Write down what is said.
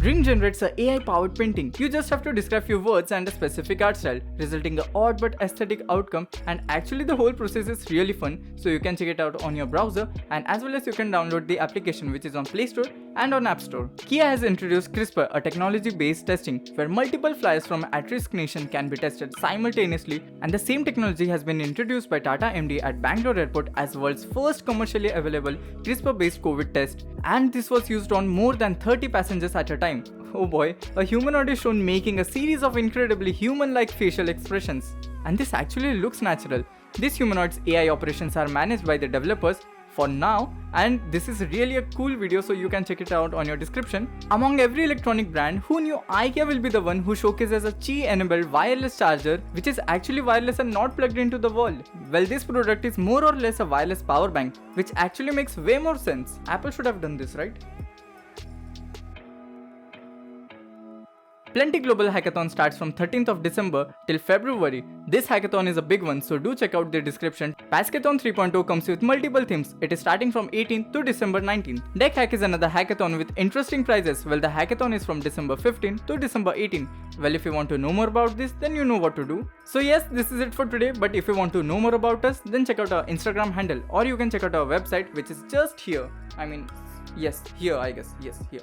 Ring generates a AI-powered painting. You just have to describe few words and a specific art style, resulting in an odd but aesthetic outcome. And actually the whole process is really fun, so you can check it out on your browser, and as well as you can download the application, which is on Play Store and on App Store. Kia has introduced CRISPR, a technology-based testing where multiple flyers from at-risk nation can be tested simultaneously, and the same technology has been introduced by TATA MD at Bangalore Airport as world's first commercially available CRISPR-based COVID test, and this was used on more than 30 passengers at a time. Oh boy, a humanoid is shown making a series of incredibly human-like facial expressions. And this actually looks natural. This humanoid's AI operations are managed by the developers for now, and this is really a cool video, so you can check it out on your description. Among every electronic brand, who knew IKEA will be the one who showcases a Qi-enabled wireless charger which is actually wireless and not plugged into the wall? Well, this product is more or less a wireless power bank, which actually makes way more sense. Apple should have done this, right? Plenty Global Hackathon starts from 13th of December till February. This hackathon is a big one, so do check out the description. Paskathon 3.0 comes with multiple themes. It is starting from 18th to December 19th. Deck Hack is another hackathon with interesting prizes. Well, the hackathon is from December 15th to December 18th. Well, if you want to know more about this, then you know what to do. So yes, this is it for today, but if you want to know more about us, then check out our Instagram handle, or you can check out our website, which is just here. I mean, yes, here I guess, yes, here.